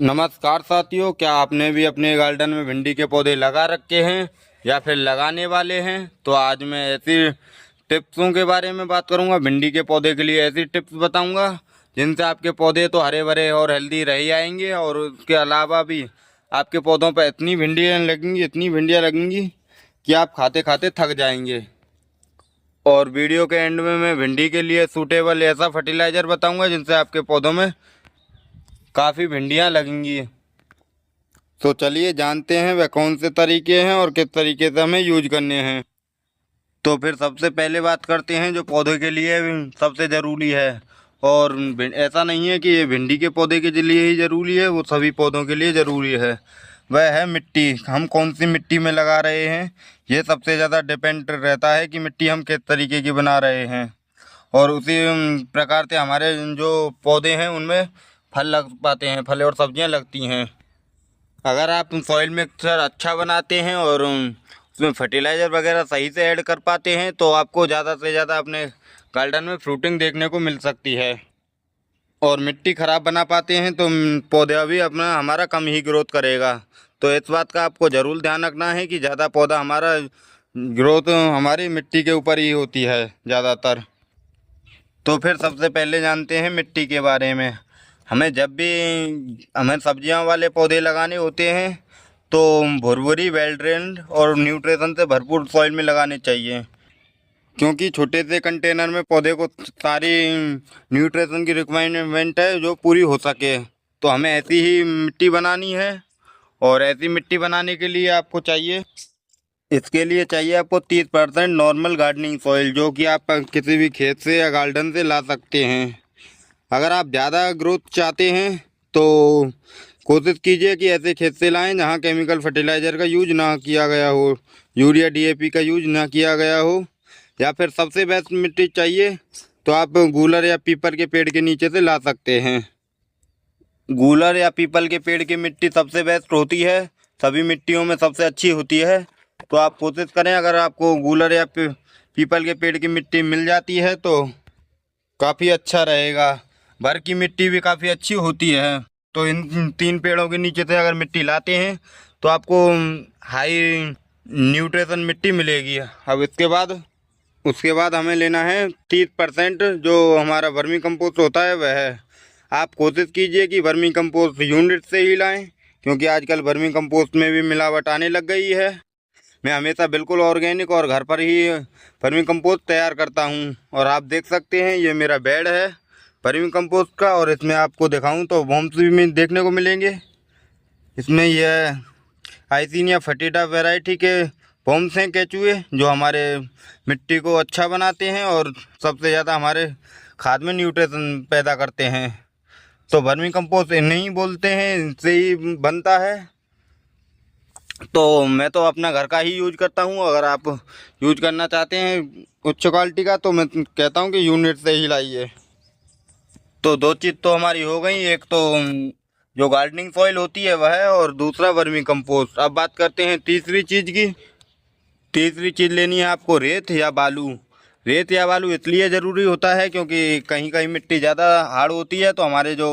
नमस्कार साथियों, क्या आपने भी अपने गार्डन में भिंडी के पौधे लगा रखे हैं या फिर लगाने वाले हैं? तो आज मैं ऐसी टिप्सों के बारे में बात करूंगा। भिंडी के पौधे के लिए ऐसी टिप्स बताऊंगा जिनसे आपके पौधे तो हरे भरे और हेल्दी रह ही आएंगे, और उसके अलावा भी आपके पौधों पर इतनी भिंडियाँ लगेंगी कि आप खाते खाते थक जाएंगे। और वीडियो के एंड में मैं भिंडी के लिए सूटेबल ऐसा फर्टिलाइज़र बताऊंगा जिनसे आपके पौधों में काफ़ी भिंडियाँ लगेंगी। तो चलिए जानते हैं वह कौन से तरीके हैं और किस तरीके से हमें यूज करने हैं। तो फिर सबसे पहले बात करते हैं जो पौधे के लिए सबसे ज़रूरी है। और ऐसा नहीं है कि ये भिंडी के पौधे के लिए ही ज़रूरी है, वो सभी पौधों के लिए ज़रूरी है। वह है मिट्टी। हम कौन सी मिट्टी में लगा रहे हैं, ये सबसे ज़्यादा डिपेंड रहता है कि मिट्टी हम किस तरीके की बना रहे हैं। और उसी प्रकार से हमारे जो पौधे हैं उनमें फल लग पाते हैं, फल और सब्जियां लगती हैं। अगर आप सॉइल मिक्सचर अच्छा बनाते हैं और उसमें फर्टिलाइज़र वगैरह सही से ऐड कर पाते हैं तो आपको ज़्यादा से ज़्यादा अपने गार्डन में फ्रूटिंग देखने को मिल सकती है। और मिट्टी ख़राब बना पाते हैं तो पौधा भी अपना हमारा कम ही ग्रोथ करेगा। तो इस बात का आपको ज़रूर ध्यान रखना है कि ज़्यादा पौधा हमारा ग्रोथ हमारी मिट्टी के ऊपर ही होती है ज़्यादातर। तो फिर सबसे पहले जानते हैं मिट्टी के बारे में। जब भी हमें सब्जियां वाले पौधे लगाने होते हैं तो भुरभुरी, वेल ड्रेन्ड और न्यूट्रिशन से भरपूर सॉइल में लगाने चाहिए, क्योंकि छोटे से कंटेनर में पौधे को सारी न्यूट्रिशन की रिक्वायरमेंट है जो पूरी हो सके। तो हमें ऐसी ही मिट्टी बनानी है। और ऐसी मिट्टी बनाने के लिए आपको चाहिए, इसके लिए चाहिए आपको 30% नॉर्मल गार्डनिंग सॉइल, जो कि आप किसी भी खेत से या गार्डन से ला सकते हैं। अगर आप ज़्यादा ग्रोथ चाहते हैं तो कोशिश कीजिए कि ऐसे खेत से लाएं जहां केमिकल फर्टिलाइज़र का यूज ना किया गया हो, यूरिया डीएपी का यूज ना किया गया हो। या फिर सबसे बेस्ट मिट्टी चाहिए तो आप गूलर या पीपल के पेड़ के नीचे से ला सकते हैं। गूलर या पीपल के पेड़ की मिट्टी सबसे बेस्ट होती है, सभी मिट्टियों में सबसे अच्छी होती है। तो आप कोशिश करें, अगर आपको गूलर या पीपल के पेड़ की मिट्टी मिल जाती है तो काफ़ी अच्छा रहेगा। भर की मिट्टी भी काफ़ी अच्छी होती है। तो इन तीन पेड़ों के नीचे से अगर मिट्टी लाते हैं तो आपको हाई न्यूट्रिशन मिट्टी मिलेगी। अब उसके बाद हमें लेना है 30% जो हमारा वर्मी कंपोस्ट होता है वह है। आप कोशिश कीजिए कि वर्मी कंपोस्ट यूनिट से ही लाएं, क्योंकि आजकल वर्मी कंपोस्ट में भी मिलावट आने लग गई है। मैं हमेशा बिल्कुल ऑर्गेनिक और घर पर ही वर्मी कंपोस्ट तैयार करता हूं। और आप देख सकते हैं ये मेरा बेड है वर्मी कंपोस्ट का, और इसमें आपको दिखाऊं तो वॉर्म्स भी देखने को मिलेंगे। इसमें यह आइसिनिया फटीडा वैरायटी के वॉर्म्स हैं, केचुए, जो हमारे मिट्टी को अच्छा बनाते हैं और सबसे ज़्यादा हमारे खाद में न्यूट्रिशन पैदा करते हैं। तो वर्मी कंपोस्ट इन्हें ही बोलते हैं, इनसे ही बनता है। तो मैं तो अपना घर का ही यूज करता हूँ। अगर आप यूज करना चाहते हैं उच्च क्वालिटी का तो मैं कहता हूँ कि यूनिट से ही लाइए। तो दो चीज़ तो हमारी हो गई, एक तो जो गार्डनिंग सॉइल होती है वह है, और दूसरा वर्मी कंपोस्ट। अब बात करते हैं तीसरी चीज़ की। तीसरी चीज़ लेनी है आपको रेत या बालू। रेत या बालू इसलिए ज़रूरी होता है क्योंकि कहीं कहीं मिट्टी ज़्यादा हार्ड होती है तो हमारे जो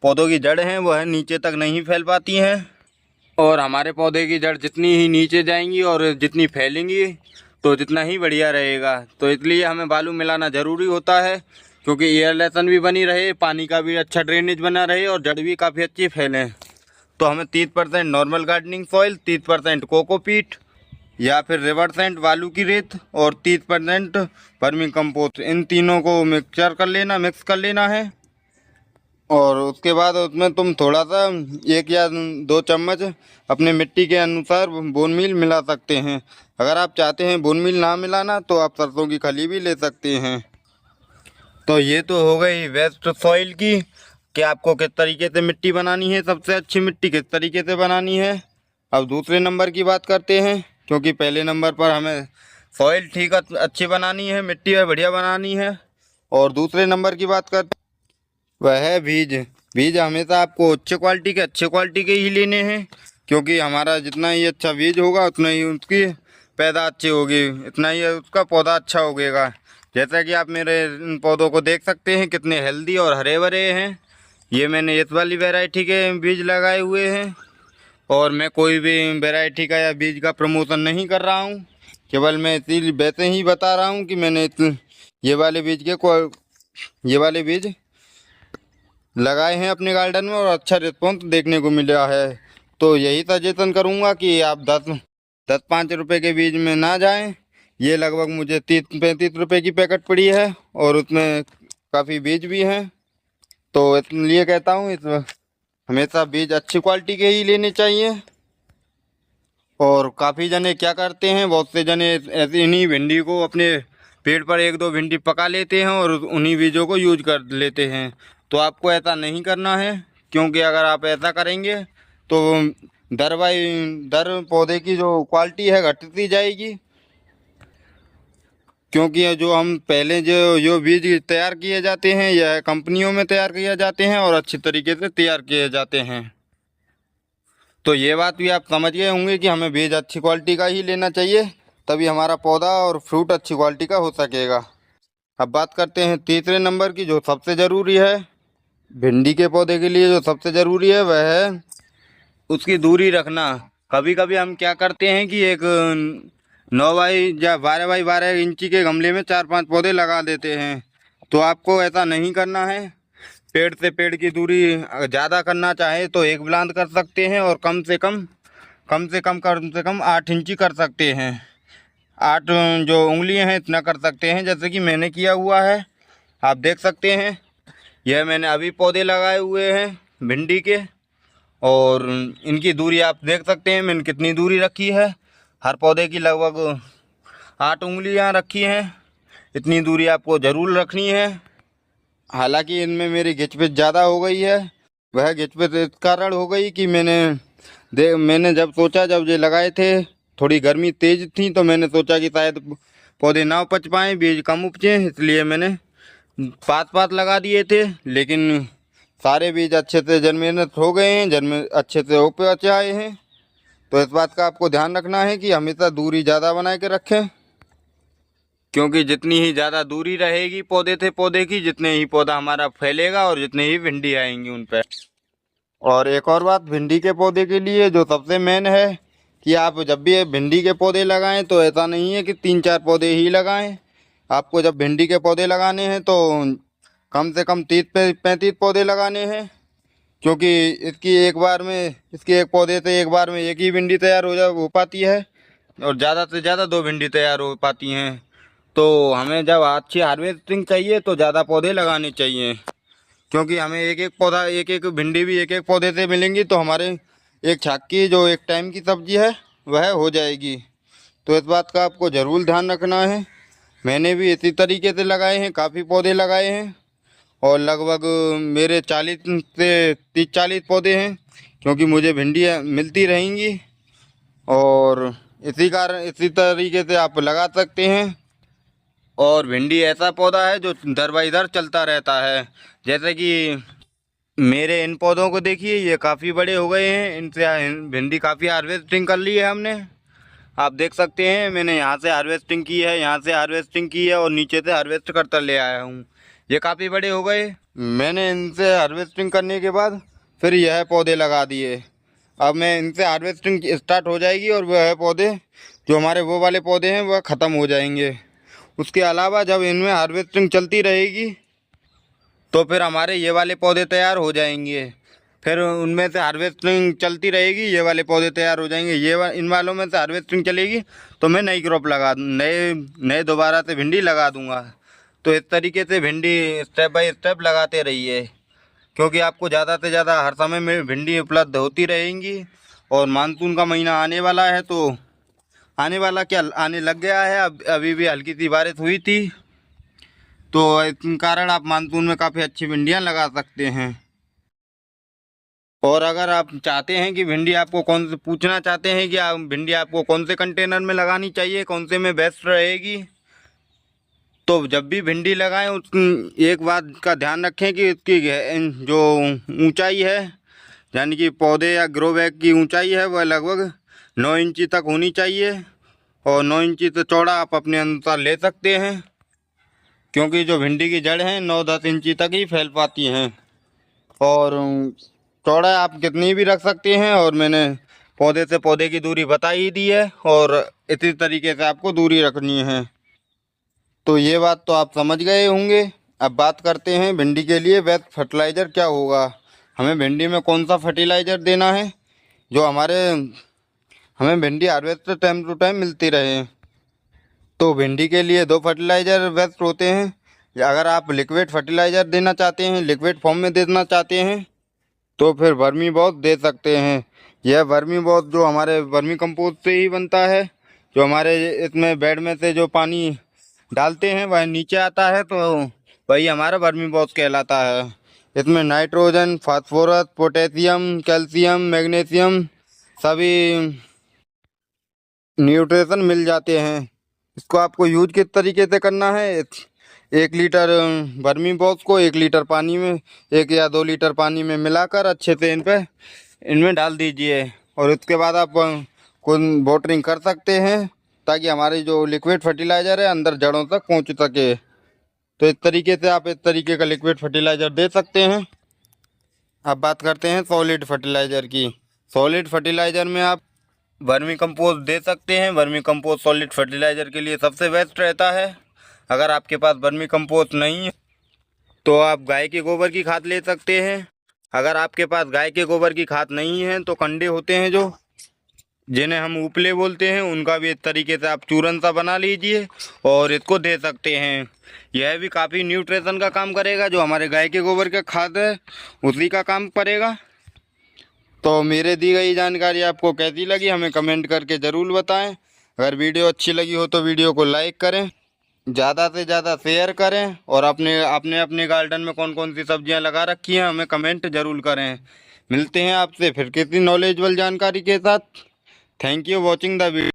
पौधों की जड़ हैं वह नीचे तक नहीं फैल पाती हैं। और हमारे पौधे की जड़ जितनी ही नीचे जाएंगी और जितनी फैलेंगी तो जितना ही बढ़िया रहेगा। तो इसलिए हमें बालू मिलाना ज़रूरी होता है, क्योंकि एयरलेशन भी बनी रहे, पानी का भी अच्छा ड्रेनेज बना रहे और जड़ भी काफ़ी अच्छी फैलें। तो हमें 30% नॉर्मल गार्डनिंग सॉइल, 30% कोकोपीट या फिर रिवर्सेंट बालू की रेत और 30% वर्मी कंपोस्ट, इन तीनों को मिक्स कर लेना है। और उसके बाद उसमें तुम थोड़ा सा 1 या 2 चम्मच अपने मिट्टी के अनुसार बोन मील मिला सकते हैं। अगर आप चाहते हैं बोन मील ना मिलाना तो आप सरसों की खली भी ले सकते हैं। तो ये तो हो गई वेस्ट सॉइल की, कि आपको किस तरीके से मिट्टी बनानी है, सबसे अच्छी मिट्टी किस तरीके से बनानी है। अब दूसरे नंबर की बात करते हैं, क्योंकि पहले नंबर पर हमें सॉइल ठीक अच्छी बनानी है, मिट्टी बढ़िया बनानी है। और दूसरे नंबर की बात करते वह है बीज। बीज हमेशा आपको अच्छे क्वालिटी के ही लेने हैं, क्योंकि हमारा जितना ही अच्छा बीज होगा उतना ही उसकी पैदा अच्छी होगी, इतना ही उसका पौधा अच्छा उगेगा। जैसा कि आप मेरे इन पौधों को देख सकते हैं कितने हेल्दी और हरे भरे हैं। ये मैंने इस वाली वैरायटी के बीज लगाए हुए हैं और मैं कोई भी वैरायटी का या बीज का प्रमोशन नहीं कर रहा हूँ। केवल मैं इसी वैसे ही बता रहा हूँ कि मैंने ये वाले बीज लगाए हैं अपने गार्डन में और अच्छा रिस्पॉन्स देखने को मिला है। तो यही सजेशन करूँगा कि आप 10-5 रुपये के बीज में ना जाएं। ये लगभग मुझे 30-35 रुपये की पैकेट पड़ी है और उसमें काफ़ी बीज भी हैं। तो इसलिए कहता हूँ हमेशा बीज अच्छी क्वालिटी के ही लेने चाहिए। और काफ़ी जने क्या करते हैं, बहुत से जने ऐसे इन्हीं भिंडी को अपने पेड़ पर 1-2 भिंडी पका लेते हैं और उन्हीं बीजों को यूज कर लेते हैं। तो आपको ऐसा नहीं करना है, क्योंकि अगर आप ऐसा करेंगे तो दर पौधे की जो क्वालिटी है घटती जाएगी। क्योंकि जो हम पहले जो बीज तैयार किए जाते हैं यह कंपनियों में तैयार किए जाते हैं और अच्छी तरीके से तैयार किए जाते हैं। तो ये बात भी आप समझ गए होंगे कि हमें बीज अच्छी क्वालिटी का ही लेना चाहिए, तभी हमारा पौधा और फ्रूट अच्छी क्वालिटी का हो सकेगा। अब बात करते हैं तीसरे नंबर की, जो सबसे ज़रूरी है भिंडी के पौधे के लिए। जो सबसे ज़रूरी है वह है उसकी दूरी रखना। कभी कभी हम क्या करते हैं कि एक 9 बाई या 12 बाई 12 इंची के गमले में 4-5 पौधे लगा देते हैं। तो आपको ऐसा नहीं करना है। पेड़ से पेड़ की दूरी ज़्यादा करना चाहे तो एक बुलंद कर सकते हैं और कम से कम 8 इंची कर सकते हैं। 8 जो उंगलियां हैं इतना कर सकते हैं, जैसे कि मैंने किया हुआ है। आप देख सकते हैं यह मैंने अभी पौधे लगाए हुए हैं भिंडी के, और इनकी दूरी आप देख सकते हैं मैंने कितनी दूरी रखी है। हर पौधे की लगभग 8 उंगलियां रखी हैं। इतनी दूरी आपको ज़रूर रखनी है। हालांकि इनमें मेरी घिचपिच ज़्यादा हो गई है। वह घिचपिच इस कारण हो गई कि मैंने जब ये लगाए थे थोड़ी गर्मी तेज़ थी, तो मैंने सोचा कि शायद पौधे ना उपज पाएँ, बीज कम उपजें, इसलिए मैंने पात लगा दिए थे। लेकिन सारे बीज अच्छे से जर्मिनेट हो गए हैं, अच्छे से उपज आए हैं। तो इस बात का आपको ध्यान रखना है कि हमेशा दूरी ज़्यादा बना के रखें, क्योंकि जितनी ही ज़्यादा दूरी रहेगी पौधे से पौधे की, जितने ही पौधा हमारा फैलेगा और जितने ही भिंडी आएंगी उन पर। और एक और बात भिंडी के पौधे के लिए जो सबसे मेन है कि आप जब भी भिंडी के पौधे लगाएं तो ऐसा नहीं है कि 3-4 पौधे ही लगाएं। आपको जब भिंडी के पौधे लगाने हैं तो कम से कम 30-35 पौधे लगाने हैं, क्योंकि इसके एक पौधे से एक बार में एक ही भिंडी तैयार हो पाती है और ज़्यादा से ज़्यादा 2 भिंडी तैयार हो पाती हैं। तो हमें जब अच्छी हार्वेस्टिंग चाहिए तो ज़्यादा पौधे लगाने चाहिए, क्योंकि हमें एक भिंडी भी एक पौधे से मिलेंगी तो हमारे एक छाक की जो एक टाइम की सब्जी है वह हो जाएगी। तो इस बात का आपको ज़रूर ध्यान रखना है। मैंने भी इसी तरीके से लगाए हैं, काफ़ी पौधे लगाए हैं और लगभग मेरे 40 से 30-40 पौधे हैं, क्योंकि मुझे भिंडी मिलती रहेंगी। और इसी तरीके से आप लगा सकते हैं। और भिंडी ऐसा पौधा है जो दर बाई दर चलता रहता है। जैसे कि मेरे इन पौधों को देखिए, ये काफ़ी बड़े हो गए हैं। इनसे भिंडी काफ़ी हार्वेस्टिंग कर ली है हमने। आप देख सकते हैं मैंने यहाँ से हार्वेस्टिंग की है, यहाँ से हार्वेस्टिंग की है और नीचे से हार्वेस्ट करता ले आया हूँ। ये काफ़ी बड़े हो गए। मैंने इनसे हार्वेस्टिंग करने के बाद फिर यह पौधे लगा दिए। अब मैं इनसे हार्वेस्टिंग स्टार्ट हो जाएगी और वह पौधे जो हमारे वो वाले पौधे हैं वह ख़त्म हो जाएंगे। उसके अलावा जब इनमें हार्वेस्टिंग चलती रहेगी तो फिर हमारे ये वाले पौधे तैयार हो जाएंगे। फिर उनमें से हार्वेस्टिंग चलती रहेगी, ये वाले पौधे तैयार हो जाएंगे। इन वालों में से हार्वेस्टिंग चलेगी तो मैं नई क्रॉप नए दोबारा से भिंडी लगा दूंगा। तो इस तरीके से भिंडी स्टेप बाय स्टेप लगाते रहिए, क्योंकि आपको ज़्यादा से ज़्यादा हर समय में भिंडी उपलब्ध होती रहेंगी। और मानसून का महीना आने वाला है, तो आने लग गया है। अभी भी हल्की सी बारिश हुई थी, तो इस कारण आप मानसून में काफ़ी अच्छी भिंडियाँ लगा सकते हैं। और अगर आप चाहते हैं कि पूछना चाहते हैं कि भिंडी आपको कौन से कंटेनर में लगानी चाहिए, कौन से में बेस्ट रहेगी, तो जब भी भिंडी लगाएं एक बात का ध्यान रखें कि इसकी जो ऊंचाई है, यानी कि पौधे या ग्रो बैग की ऊंचाई है, वह लगभग 9 इंची तक होनी चाहिए। और 9 इंची से चौड़ा आप अपने अनुसार ले सकते हैं, क्योंकि जो भिंडी की जड़ हैं 9-10 इंची तक ही फैल पाती हैं। और चौड़ाई आप कितनी भी रख सकते हैं, और मैंने पौधे से पौधे की दूरी बता ही दी है, और इसी तरीके से आपको दूरी रखनी है। तो ये बात तो आप समझ गए होंगे। अब बात करते हैं भिंडी के लिए बेस्ट फर्टिलाइज़र क्या होगा। हमें भिंडी में कौन सा फर्टिलाइज़र देना है जो हमें भिंडी हार्वेस्ट टाइम टू टाइम मिलती रहे। तो भिंडी के लिए दो फर्टिलाइज़र बेस्ट होते हैं। अगर आप लिक्विड फर्टिलाइज़र देना चाहते हैं, लिक्विड फॉर्म में देना चाहते हैं, तो फिर वर्मी बॉस दे सकते हैं। यह वर्मी बॉस जो हमारे वर्मी कंपोस्ट से ही बनता है। जो हमारे इसमें बेड में से जो पानी डालते हैं वह नीचे आता है, तो वही हमारा वर्मी बॉस कहलाता है। इसमें nitrogen, phosphorus, potassium, calcium, magnesium सभी न्यूट्रिशन मिल जाते हैं। इसको आपको यूज किस तरीके से करना है, 1 लीटर वर्मी बॉक्स को 1 लीटर पानी में, 1 या 2 लीटर पानी में मिलाकर अच्छे से इनमें डाल दीजिए, और उसके बाद आप खुद वाटरिंग कर सकते हैं, ताकि हमारी जो लिक्विड फर्टिलाइज़र है अंदर जड़ों तक पहुंच सके। तो इस तरीके से आप इस तरीके का लिक्विड फर्टिलाइज़र दे सकते हैं। अब बात करते हैं सॉलिड फर्टिलाइज़र की। सॉलिड फर्टिलाइज़र में आप वर्मी कंपोस्ट दे सकते हैं। वर्मी कंपोस्ट सॉलिड फर्टिलाइज़र के लिए सबसे बेस्ट रहता है। अगर आपके पास वर्मी कंपोस्ट नहीं है तो आप गाय के गोबर की खाद ले सकते हैं। अगर आपके पास गाय के गोबर की खाद नहीं है तो कंडे होते हैं जो जिन्हें हम उपले बोलते हैं, उनका भी इस तरीके से आप चूरन सा बना लीजिए और इसको दे सकते हैं। यह भी काफ़ी न्यूट्रिशन का काम करेगा। जो हमारे गाय के गोबर का खाद है उसी का काम करेगा। तो मेरे दी गई जानकारी आपको कैसी लगी हमें कमेंट करके ज़रूर बताएं। अगर वीडियो अच्छी लगी हो तो वीडियो को लाइक करें, ज़्यादा से ज़्यादा शेयर करें, और अपने गार्डन में कौन कौन सी सब्जियां लगा रखी हैं हमें कमेंट ज़रूर करें। मिलते हैं आपसे फिर किसी नॉलेजेबल जानकारी के साथ। Thank you watching the video.